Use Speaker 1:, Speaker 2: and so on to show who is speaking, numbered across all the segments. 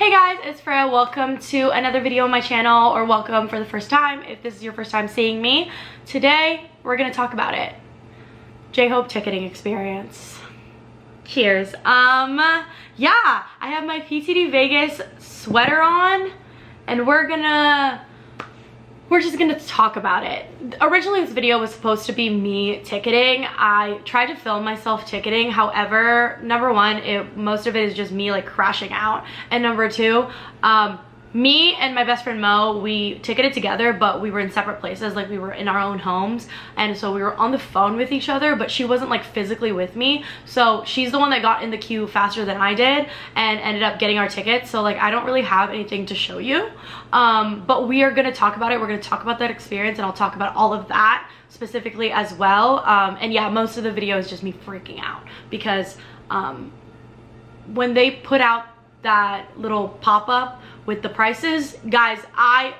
Speaker 1: Hey guys, it's Freya. Welcome to another video on my channel, or welcome for the first time if this is your first time seeing me. Today, we're gonna talk about it. J-Hope ticketing experience. Cheers. Yeah, I have my PTD Vegas sweater on, and we're just gonna talk about it. Originally, this video was supposed to be me ticketing. I tried to film myself ticketing. However, number one, most of it is just me like crashing out. And number two, me and my best friend Mo, we ticketed together, but we were in separate places. Like, we were in our own homes. And so we were on the phone with each other, but she wasn't like physically with me. So she's the one that got in the queue faster than I did and ended up getting our tickets. So like, I don't really have anything to show you. But we are gonna talk about it. We're gonna talk about that experience, and I'll talk about all of that specifically as well. And yeah, most of the video is just me freaking out because when they put out that little pop-up with the prices, guys, I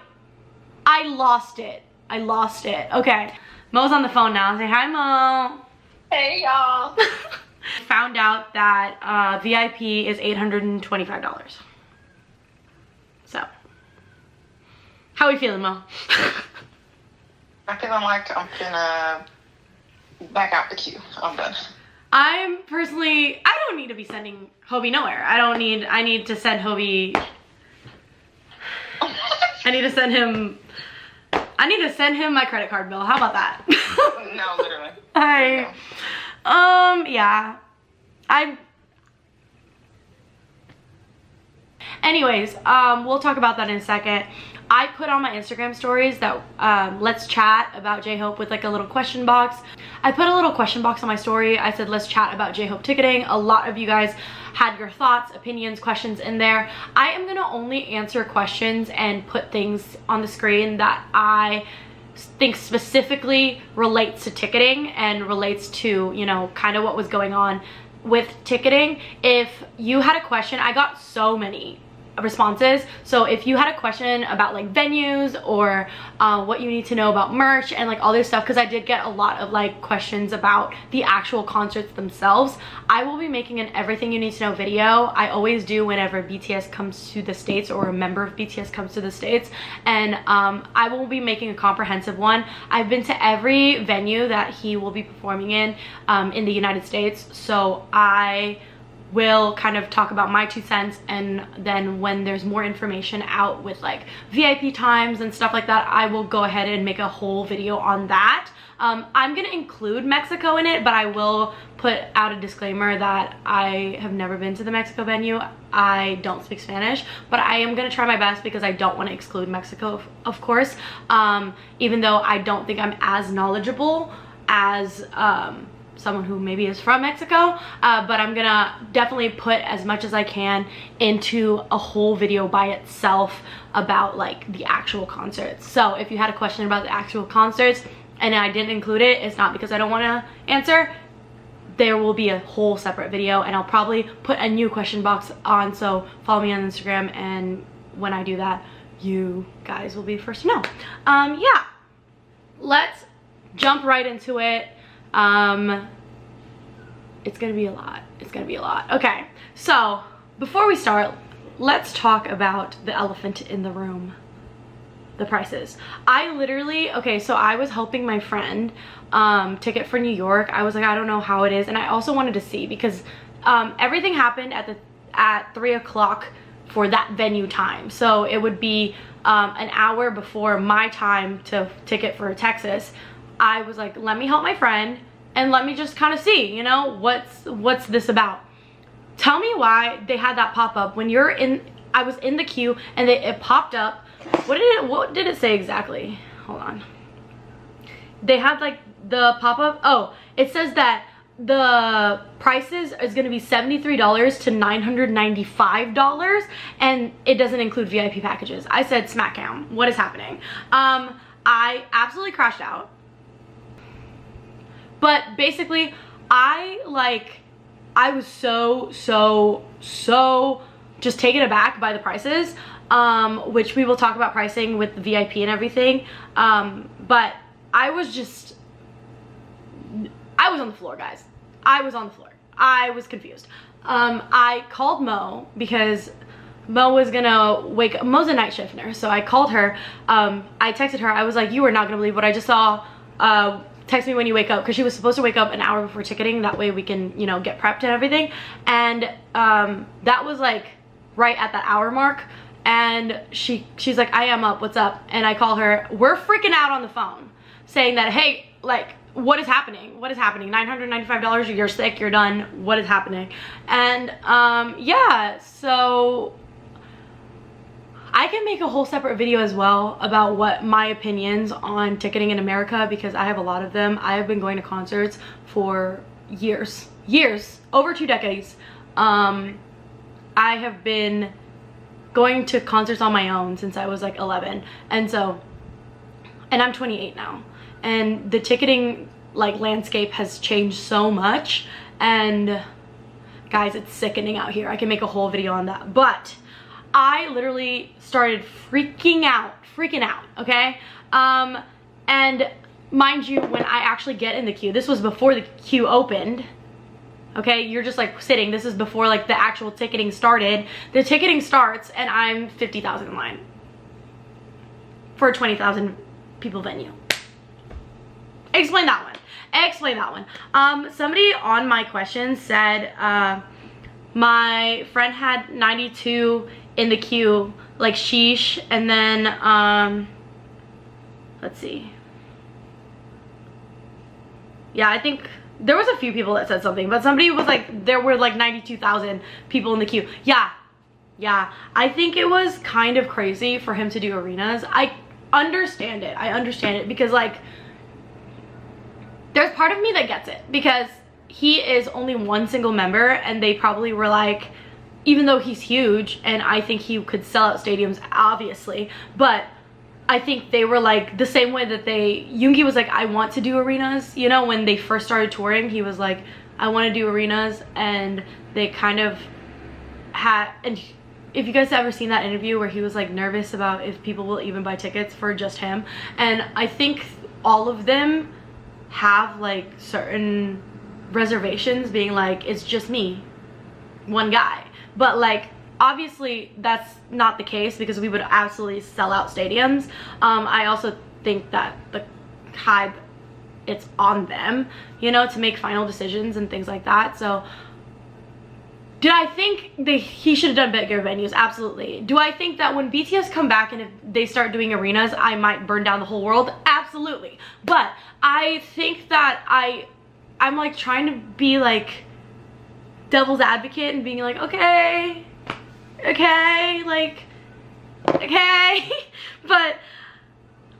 Speaker 1: lost it. I lost it. Okay, Mo's on the phone now. Say hi, Mo.
Speaker 2: Hey, y'all.
Speaker 1: Found out that VIP is $825. So, how are we feeling, Mo?
Speaker 2: I'm feeling like I'm gonna back out the queue. I'm done.
Speaker 1: I don't need to be sending Hobie nowhere. I need to send Hobie, I need to send him my credit card bill. How about that?
Speaker 2: No, literally.
Speaker 1: Yeah. Anyways, we'll talk about that in a second. I put on my Instagram stories that let's chat about J-Hope with like a little question box. I put a little question box on my story. I said, let's chat about J-Hope ticketing. A lot of you guys had your thoughts, opinions, questions in there. I am gonna only answer questions and put things on the screen that I think specifically relates to ticketing and relates to, you know, kind of what was going on with ticketing. If you had a question, I got so many responses. So if you had a question about like venues or what you need to know about merch and like all this stuff, because I did get a lot of like questions about the actual concerts themselves, I will be making an everything you need to know video. I always do whenever BTS comes to the States or a member of BTS comes to the States, and I will be making a comprehensive one. I've been to every venue that he will be performing in the United States, so I will kind of talk about my 2 cents, and then when there's more information out with like VIP times and stuff like that, I will go ahead and make a whole video on that. I'm gonna include Mexico in it, but I will put out a disclaimer that I have never been to the Mexico venue. I don't speak Spanish, but I am gonna try my best because I don't want to exclude Mexico, of course, even though I don't think I'm as knowledgeable as someone who maybe is from Mexico, but I'm gonna definitely put as much as I can into a whole video by itself about like the actual concerts. So if you had a question about the actual concerts and I didn't include it, it's not because I don't want to answer. There will be a whole separate video, and I'll probably put a new question box on, so follow me on Instagram, and when I do that, you guys will be the first to know. Yeah, let's jump right into it. It's gonna be a lot. It's gonna be a lot. Okay, so before we start, let's talk about the elephant in the room, the prices. Okay, so I was helping my friend ticket for New York. I was like, I don't know how it is, and I also wanted to see because everything happened at 3 o'clock for that venue time, so it would be an hour before my time to ticket for Texas. I was like, let me help my friend and let me just kind of see, you know, what's this about. Tell me why they had that pop-up when I was in the queue and it popped up. What did it say exactly? Hold on. They had like the pop-up. Oh, it says that the prices is going to be $73 to $995, and it doesn't include VIP packages. I said, smackdown, what is happening? I absolutely crashed out. But basically, I was so just taken aback by the prices, which we will talk about pricing with the VIP and everything. But I was on the floor, guys. I was on the floor. I was confused. I called Mo because Mo's a night shift nurse, so I called her. I texted her. I was like, you are not gonna believe what I just saw. Text me when you wake up, because she was supposed to wake up an hour before ticketing. That way we can, you know, get prepped and everything. And that was like right at that hour mark. And she's like, I am up, what's up? And I call her. We're freaking out on the phone, saying that, hey, like, what is happening? What is happening? $995, you're sick, you're done. What is happening? And yeah, so I can make a whole separate video as well about what my opinions on ticketing in America, because I have a lot of them. I have been going to concerts for years, over 2 decades. I have been going to concerts on my own since I was like 11. And I'm 28 now. And the ticketing like landscape has changed so much. And guys, it's sickening out here. I can make a whole video on that. But I literally started freaking out, okay? And mind you, when I actually get in the queue, this was before the queue opened, okay? You're just like sitting. This is before like the actual ticketing started. The ticketing starts and I'm 50,000 in line for a 20,000 people venue. Explain that one. Somebody on my question said, my friend had 92 in the queue, like sheesh. And then let's see, yeah, I think there was a few people that said something, but somebody was like, there were like 92,000 people in the queue. Yeah, I think it was kind of crazy for him to do arenas. I understand it because like there's part of me that gets it, because he is only one single member, and they probably were like, even though he's huge and I think he could sell out stadiums, obviously, but I think they were like the same way that Yoongi was like, I want to do arenas, you know, when they first started touring, he was like, I want to do arenas. And they kind of had, and if you guys have ever seen that interview where he was like nervous about if people will even buy tickets for just him, and I think all of them have like certain reservations, being like, it's just me, one guy. But like obviously that's not the case, because we would absolutely sell out stadiums. I also think that the hype, it's on them, you know, to make final decisions and things like that. So did I think he should have done bigger venues? Absolutely. Do I think that when BTS come back and if they start doing arenas, I might burn down the whole world? Absolutely. But I think that I'm like trying to be like devil's advocate and being like, okay, like, okay. But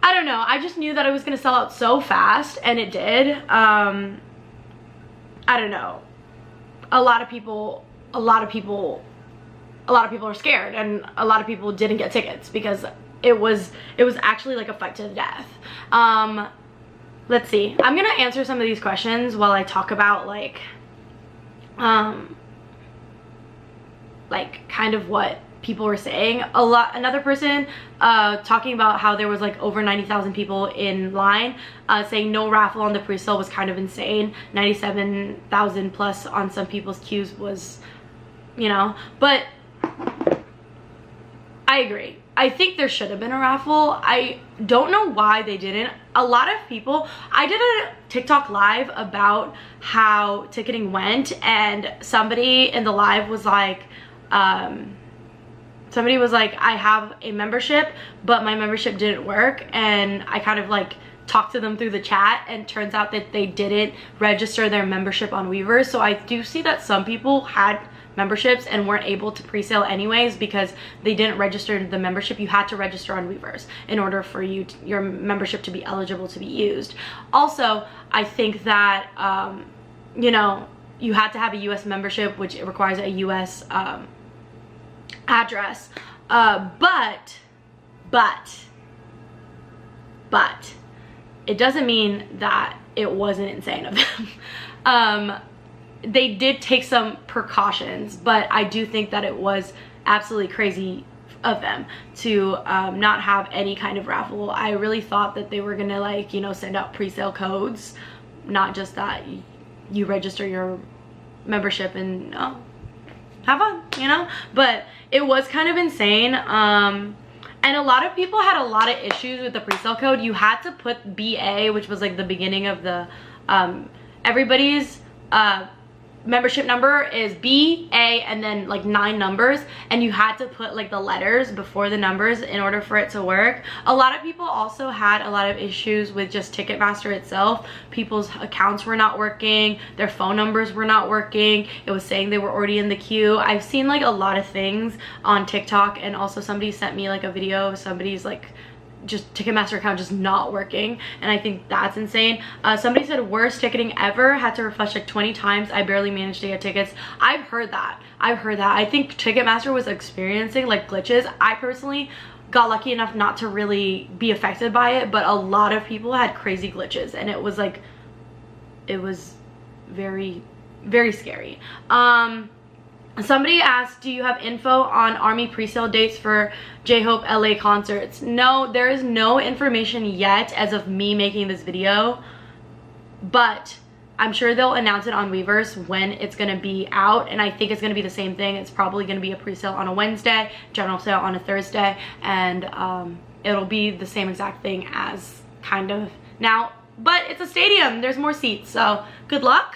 Speaker 1: I don't know. I just knew that it was going to sell out so fast, and it did. I don't know. A lot of people are scared, and a lot of people didn't get tickets because it was actually like a fight to the death. Let's see. I'm gonna answer some of these questions while I talk about like kind of what people were saying. Another person talking about how there was like over 90,000 people in line, saying no raffle on the pre-sale was kind of insane. 97,000 plus on some people's queues was, you know, but I agree. I think there should have been a raffle. I don't know why they didn't. A lot of people, I did a TikTok live about how ticketing went, and somebody in the live was like, somebody was like, I have a membership, but my membership didn't work. And I kind of like talked to them through the chat, and turns out that they didn't register their membership on Weavers. So I do see that some people had memberships and weren't able to pre-sale anyways because they didn't register the membership. You had to register on Weavers in order for your membership to be eligible to be used. Also, I think that you know, you had to have a US membership, which it requires a US address, but it doesn't mean that it wasn't insane of them. They did take some precautions, but I do think that it was absolutely crazy of them to not have any kind of raffle. I really thought that they were gonna, like, you know, send out pre-sale codes, not just that you register your membership and have fun, you know? But it was kind of insane. And a lot of people had a lot of issues with the pre-sale code. You had to put BA, which was like the beginning of the, everybody's membership number is BA and then like 9 numbers, and you had to put like the letters before the numbers in order for it to work. A lot of people also had a lot of issues with just Ticketmaster itself. People's accounts were not working, their phone numbers were not working, it was saying they were already in the queue. I've seen like a lot of things on TikTok, and also somebody sent me like a video of somebody's like just Ticketmaster account just not working, and I think that's insane. Somebody said worst ticketing ever, had to refresh like 20 times, I barely managed to get tickets. I've heard that. I think Ticketmaster was experiencing like glitches. I personally got lucky enough not to really be affected by it, but a lot of people had crazy glitches, and it was like, it was very, very scary. Somebody asked, do you have info on ARMY pre-sale dates for J-Hope LA concerts? No, there is no information yet as of me making this video, but I'm sure they'll announce it on Weverse when it's going to be out, and I think it's going to be the same thing. It's probably going to be a pre-sale on a Wednesday, general sale on a Thursday, and it'll be the same exact thing as kind of now, but it's a stadium, there's more seats, so good luck.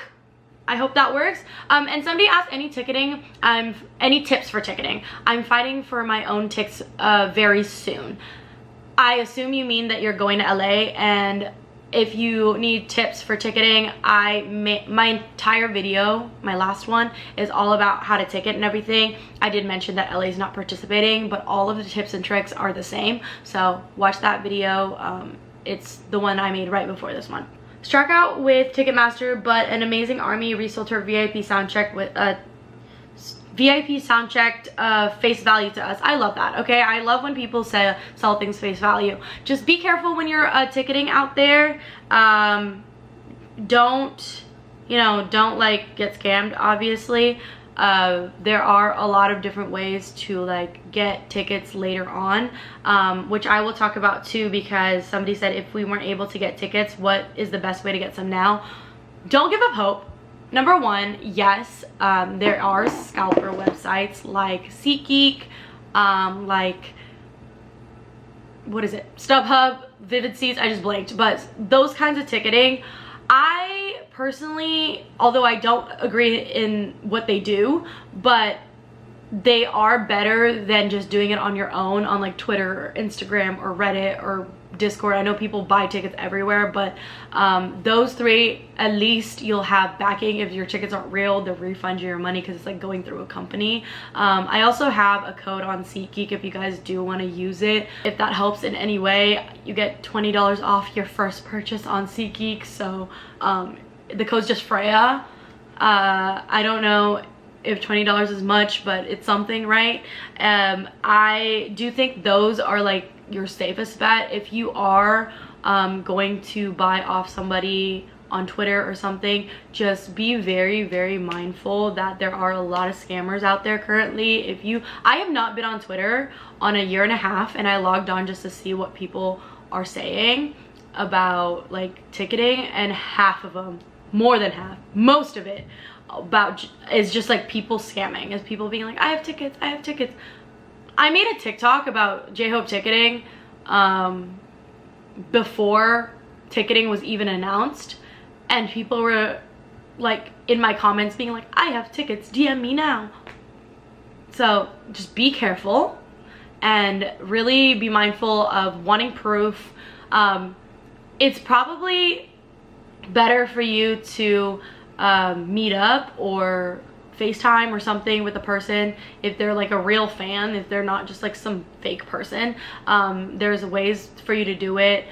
Speaker 1: I hope that works. And somebody asked any ticketing, any tips for ticketing. I'm fighting for my own tickets very soon. I assume you mean that you're going to LA, and if you need tips for ticketing, my entire video, my last one, is all about how to ticket and everything. I did mention that LA is not participating, but all of the tips and tricks are the same. So watch that video. It's the one I made right before this one. Struck out with Ticketmaster, but an amazing ARMY Resale Tour VIP soundcheck with VIP soundchecked face value to us. I love that. Okay, I love when people sell things face value. Just be careful when you're ticketing out there. Don't like get scammed, obviously. There are a lot of different ways to like get tickets later on, which I will talk about too, because somebody said if we weren't able to get tickets, what is the best way to get some now? Don't give up hope. Number one, yes, there are scalper websites like SeatGeek, like, what is it, StubHub, Vivid Seats, I just blanked, but those kinds of ticketing, I personally, although I don't agree in what they do, but they are better than just doing it on your own on like Twitter or Instagram or Reddit or Discord. I know people buy tickets everywhere, but those three, at least you'll have backing. If your tickets aren't real, they'll refund you your money because it's like going through a company. I also have a code on SeatGeek if you guys do want to use it. If that helps in any way, you get $20 off your first purchase on SeatGeek. So the code's just Freya. I don't know if $20 is much, but it's something, right? I do think those are like your safest bet. If you are going to buy off somebody on Twitter or something, just be very, very mindful that there are a lot of scammers out there currently. I have not been on Twitter on a year and a half, and I logged on just to see what people are saying about like ticketing, and half of them, more than half, most of it is just like people scamming, is people being like, I have tickets. I made a TikTok about J-Hope ticketing before ticketing was even announced, and people were like in my comments being like, I have tickets, DM me now. So just be careful and really be mindful of wanting proof. It's probably better for you to meet up or FaceTime or something with a person if they're like a real fan, if they're not just like some fake person. There's ways for you to do it.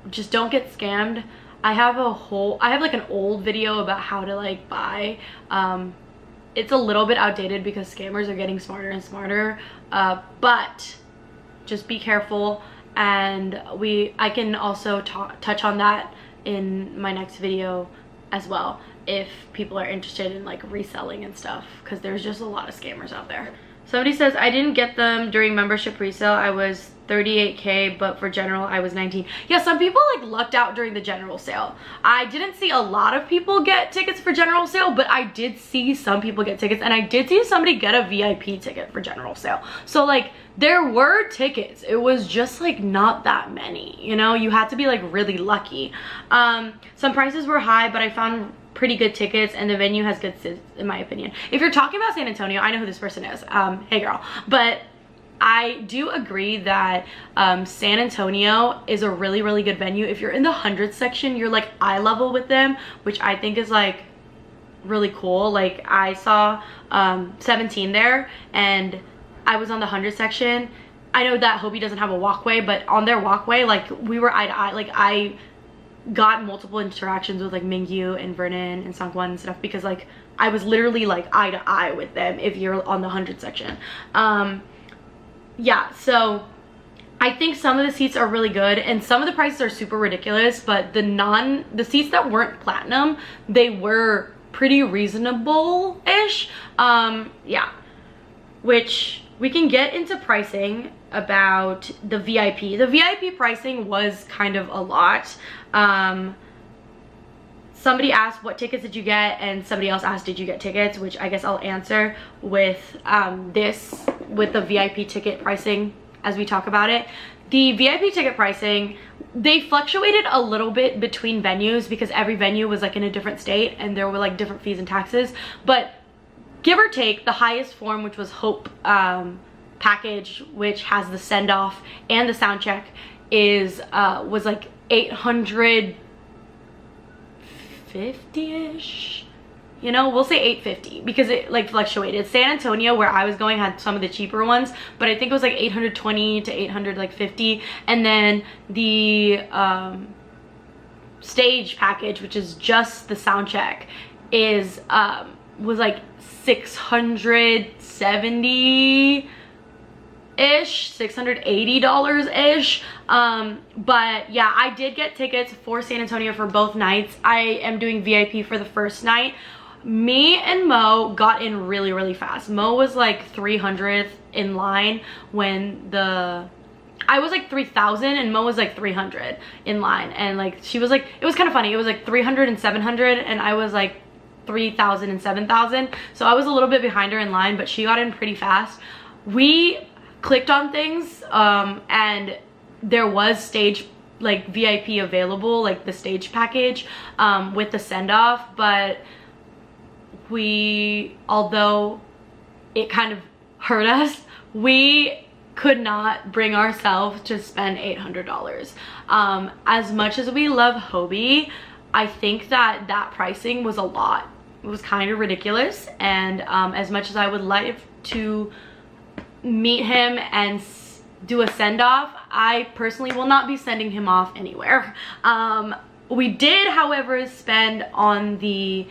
Speaker 1: Just don't get scammed. I have like an old video about how to like buy. It's a little bit outdated because scammers are getting smarter and smarter, but just be careful. And I can also touch on that in my next video as well, if people are interested in like reselling and stuff, because there's just a lot of scammers out there. Somebody says, I didn't get them during membership resale. I was 38K, but for general I was 19. Yeah, some people like lucked out during the general sale. I didn't see a lot of people get tickets for general sale, but I did see some people get tickets, and I did see somebody get a VIP ticket for general sale. So like there were tickets, it was just like not that many, you know. You had to be like really lucky. Some prices were high, but I found pretty good tickets, and the venue has good seats in my opinion. If you're talking about San Antonio, I know who this person is. Hey girl. But I do agree that San Antonio is a really, really good venue. If you're in the 100 section, you're like eye level with them, which I think is like really cool. Like I saw 17 there, and I was on the 100 section. I know that Hobie doesn't have a walkway, but on their walkway, like we were eye to eye. Like I got multiple interactions with like Mingyu and Vernon and Sangwon and stuff, because like I was literally like eye to eye with them if you're on the 100 section. Yeah, so I think some of the seats are really good, and some of the prices are super ridiculous, but the seats that weren't platinum, they were pretty reasonable-ish. Yeah, which we can get into pricing about the VIP. The VIP pricing was kind of a lot. Somebody asked, what tickets did you get? And somebody else asked, did you get tickets? Which I guess I'll answer with with the VIP ticket pricing as we talk about it. The VIP ticket pricing, they fluctuated a little bit between venues because every venue was like in a different state and there were like different fees and taxes. But give or take, the highest form, which was Hope package, which has the send off and the sound check, was like 850-ish, you know. We'll say 850 because it like fluctuated. San Antonio, where I was going, had some of the cheaper ones, but I think it was like 820 to 850. And then the stage package, which is just the sound check, was like 670 ish, $680 ish. But yeah, I did get tickets for San Antonio for both nights. I am doing VIP for the first night. Me and Mo got in really, really fast. Mo was like 300th in line when I was like 3,000 and Mo was like 300 in line, and like she was like, it was kind of funny, it was like 300 and 700 and I was like 3,000 and 7,000, so I was a little bit behind her in line, but she got in pretty fast. We clicked on things and there was stage like VIP available, like the stage package with the send-off, but although it kind of hurt us, we could not bring ourselves to spend $800. As much as we love Hobie, I think that pricing was a lot. It was kind of ridiculous, and as much as I would like to meet him and do a send-off, I personally will not be sending him off anywhere. We did, however, spend on the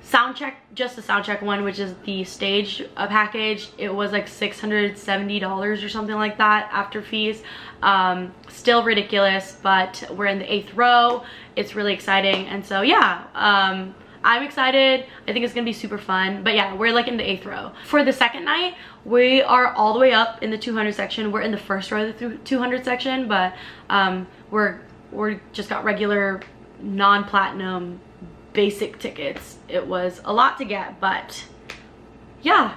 Speaker 1: sound check, just the sound check one, which is the stage package. It was like $670 or something like that after fees. Still ridiculous, but we're in the 8th row. It's really exciting, and so yeah, I'm excited. I think it's gonna be super fun. But yeah, we're like in the 8th row. For the second night, we are all the way up in the 200 section. We're in the first row of the 200 section, but we're just got regular non-platinum basic tickets. It was a lot to get, but yeah,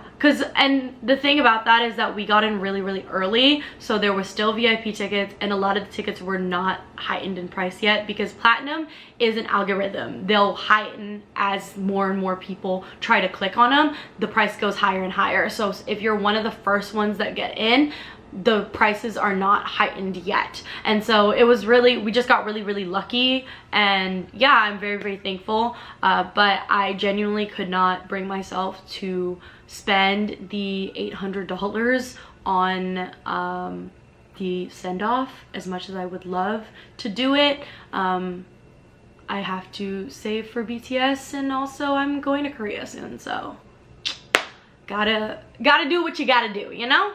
Speaker 1: and the thing about that is that we got in really, really early, so there was still VIP tickets, and a lot of the tickets were not heightened in price yet, because platinum is an algorithm. They'll heighten as more and more people try to click on them. The price goes higher and higher. So if you're one of the first ones that get in, the prices are not heightened yet. And so it was really, we just got really, really lucky, and yeah, I'm very, very thankful. But I genuinely could not bring myself to spend the $800 on the send-off, as much as I would love to do it. I have to save for BTS, and also I'm going to Korea soon, so gotta do what you gotta do, you know?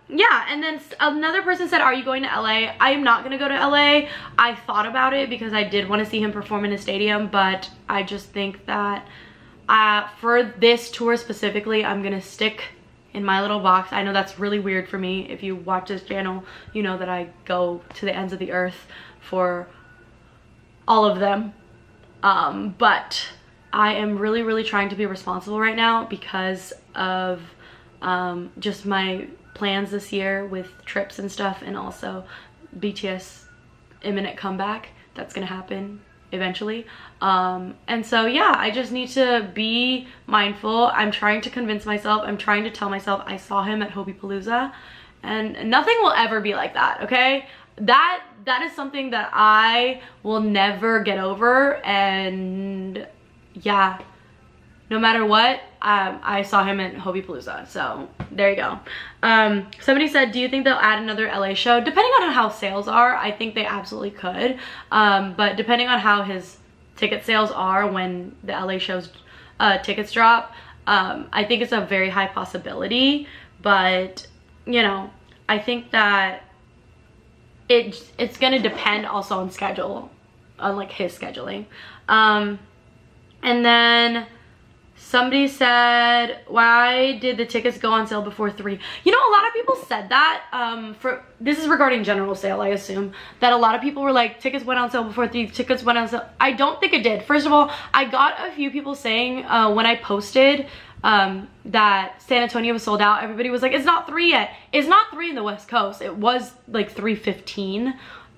Speaker 1: Yeah, and then another person said, are you going to LA? I am not gonna go to LA. I thought about it because I did want to see him perform in a stadium, but I just think that for this tour specifically, I'm gonna stick in my little box. I know that's really weird for me. If you watch this channel, you know that I go to the ends of the earth for all of them. But I am really trying to be responsible right now because of just my plans this year with trips and stuff, and also BTS imminent comeback that's gonna happen eventually. And so yeah, I just need to be mindful. I'm trying to convince myself, I'm trying to tell myself I saw him at Hobie Palooza, and nothing will ever be like that, okay? That is something that I will never get over, and yeah, no matter what, I saw him at Hobie Palooza, so there you go. Somebody said, do you think they'll add another LA show? Depending on how sales are, I think they absolutely could. But depending on how his ticket sales are when the LA show's tickets drop, I think it's a very high possibility. But, you know, I think that it's gonna depend also on schedule, on like his scheduling. And then somebody said, why did the tickets go on sale before 3? You know, a lot of people said that. This is regarding general sale, I assume, that a lot of people were like, tickets went on sale before 3, tickets went on sale. I don't think it did. First of all, I got a few people saying when I posted that San Antonio was sold out, everybody was like, it's not 3 yet. It's not 3 in the West Coast. It was like 3:15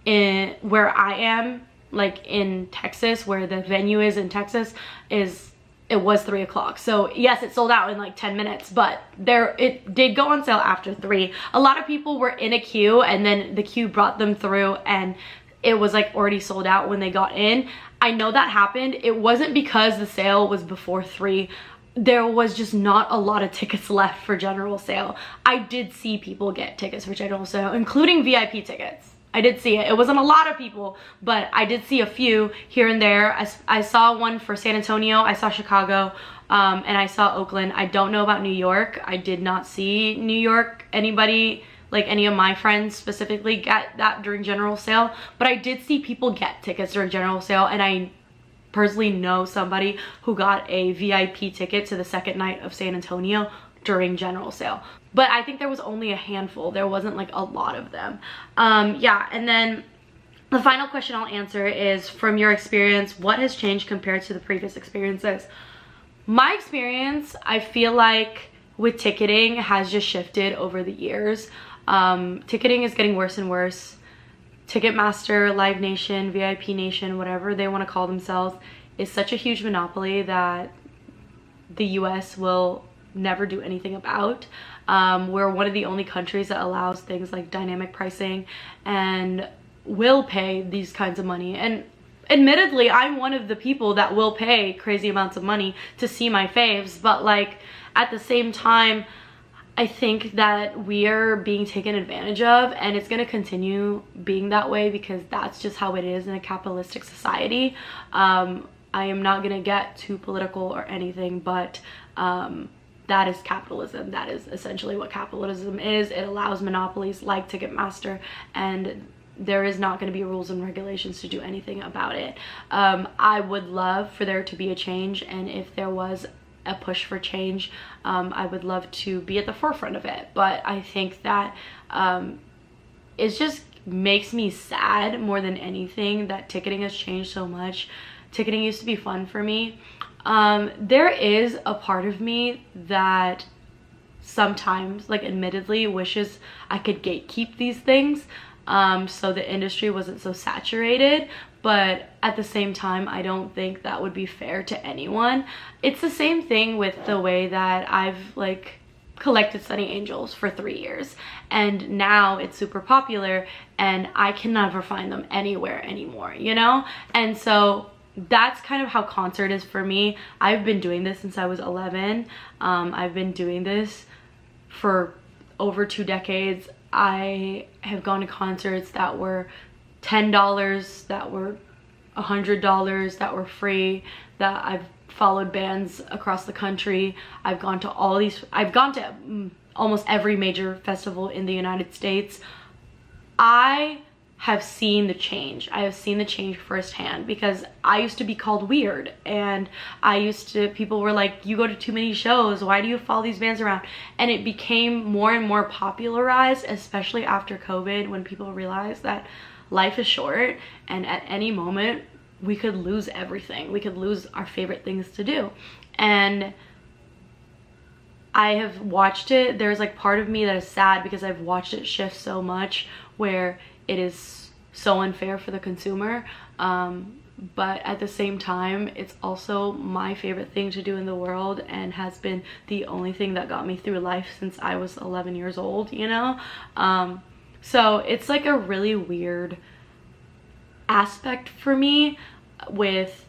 Speaker 1: in where I am, like in Texas, where the venue is in Texas, it was 3 o'clock. So yes, it sold out in like 10 minutes, but it did go on sale after 3. A lot of people were in a queue, and then the queue brought them through, and it was like already sold out when they got in. I know that happened. It wasn't because the sale was before 3. There was just not a lot of tickets left for general sale. I did see people get tickets for general sale, including VIP tickets. I did see it. It wasn't a lot of people, but I did see a few here and there. I saw one for San Antonio, I saw Chicago, and I saw Oakland. I don't know about New York. I did not see New York. Anybody, like any of my friends specifically, get that during general sale, but I did see people get tickets during general sale, and I personally know somebody who got a VIP ticket to the second night of San Antonio during general sale. But I think there was only a handful. There wasn't like a lot of them. Yeah, and then the final question I'll answer is, from your experience, what has changed compared to the previous experiences? My experience, I feel like with ticketing, has just shifted over the years. Ticketing is getting worse and worse. Ticketmaster, Live Nation, VIP Nation, whatever they want to call themselves, is such a huge monopoly that the US will never do anything about. We're one of the only countries that allows things like dynamic pricing and will pay these kinds of money. And admittedly, I'm one of the people that will pay crazy amounts of money to see my faves, but like at the same time, I think that we are being taken advantage of, and it's going to continue being that way because that's just how it is in a capitalistic society. I am not going to get too political or anything, but that is capitalism. That is essentially what capitalism is. It allows monopolies like Ticketmaster, and there is not going to be rules and regulations to do anything about it. I would love for there to be a change, and if there was a push for change, I would love to be at the forefront of it. But I think that it just makes me sad more than anything that ticketing has changed so much. Ticketing used to be fun for me. There is a part of me that sometimes, like admittedly, wishes I could gatekeep these things so the industry wasn't so saturated. But at the same time, I don't think that would be fair to anyone. It's the same thing with the way that I've like collected Sunny Angels for 3 years, and now it's super popular and I can never find them anywhere anymore, you know? And so that's kind of how concert is for me. I've been doing this since I was 11. I've been doing this for over 2 decades. I have gone to concerts that were $10, that were $100, that were free, that I've followed bands across the country. I've gone to almost every major festival in the United States. I have seen the change. I have seen the change firsthand, because I used to be called weird, and people were like, you go to too many shows, why do you follow these bands around? And it became more and more popularized, especially after COVID, when people realized that life is short and at any moment we could lose everything. We could lose our favorite things to do. And I have watched it. There's like part of me that is sad because I've watched it shift so much, where it is so unfair for the consumer, but at the same time it's also my favorite thing to do in the world, and has been the only thing that got me through life since I was 11 years old, you know. So it's like a really weird aspect for me with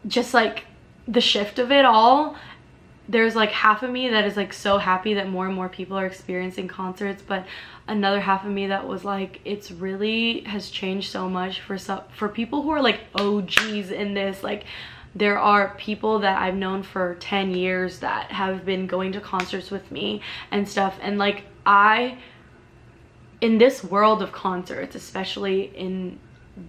Speaker 1: just like the shift of it all. There's like half of me that is like so happy that more and more people are experiencing concerts, but another half of me that was like, it's really has changed so much for people who are like OGs in this. Like, there are people that I've known for 10 years that have been going to concerts with me and stuff, and like, in this world of concerts, especially in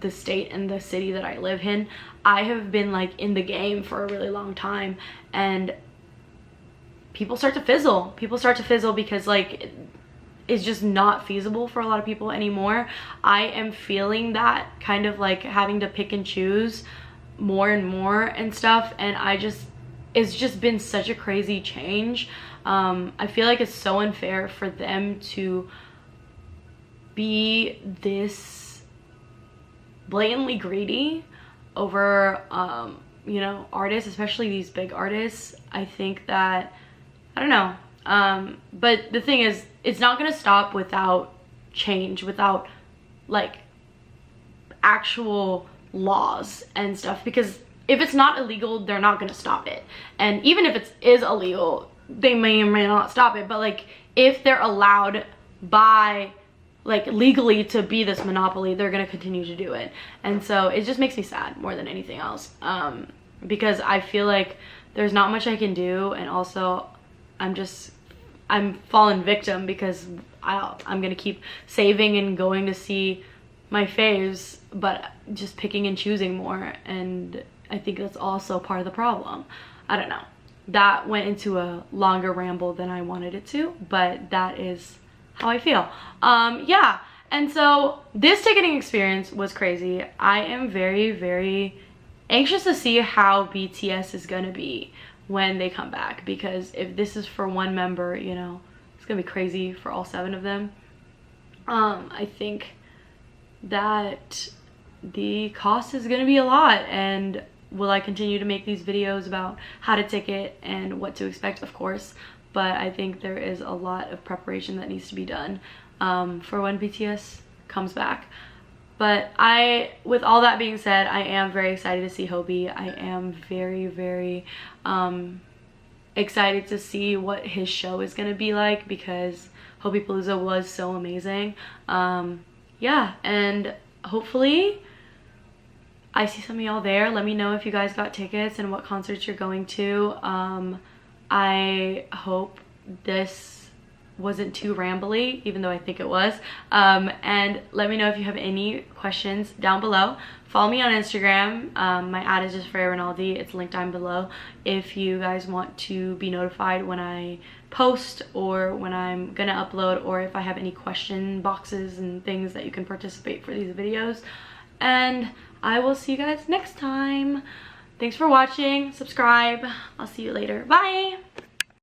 Speaker 1: the state and the city that I live in, I have been like in the game for a really long time, and people start to fizzle because like it's just not feasible for a lot of people anymore. I am feeling that kind of like having to pick and choose more and more and stuff, and it's just been such a crazy change. I feel like it's so unfair for them to be this blatantly greedy over you know, artists, especially these big artists. I think that, I don't know, but the thing is, it's not gonna stop without change, without like actual laws and stuff, because if it's not illegal, they're not gonna stop it. And even if it is illegal, they may or may not stop it, but like, if they're allowed by like legally to be this monopoly, they're gonna continue to do it. And so it just makes me sad more than anything else, because I feel like there's not much I can do, and also I'm fallen victim because I'm gonna keep saving and going to see my faves, but just picking and choosing more, and I think that's also part of the problem. I don't know, that went into a longer ramble than I wanted it to, but that is how I feel. Yeah, and so this ticketing experience was crazy. I am very, very anxious to see how BTS is gonna be when they come back, because if this is for one member, you know, it's gonna be crazy for all 7 of them. I think that the cost is gonna be a lot, and will I continue to make these videos about how to ticket and what to expect? Of course, but I think there is a lot of preparation that needs to be done for when BTS comes back. But with all that being said, I am very excited to see Hobie. I am very, very excited to see what his show is gonna be like, because Hobiepalooza was so amazing. Yeah, and hopefully I see some of y'all there. Let me know if you guys got tickets and what concerts you're going to. I hope this wasn't too rambly, even though I think it was. And let me know if you have any questions down below. Follow me on Instagram. My ad is just Freya Rinaldi. It's linked down below if you guys want to be notified when I post or when I'm gonna upload, or if I have any question boxes and things that you can participate for these videos. And I will see you guys next time. Thanks for watching. Subscribe. I'll see you later. Bye.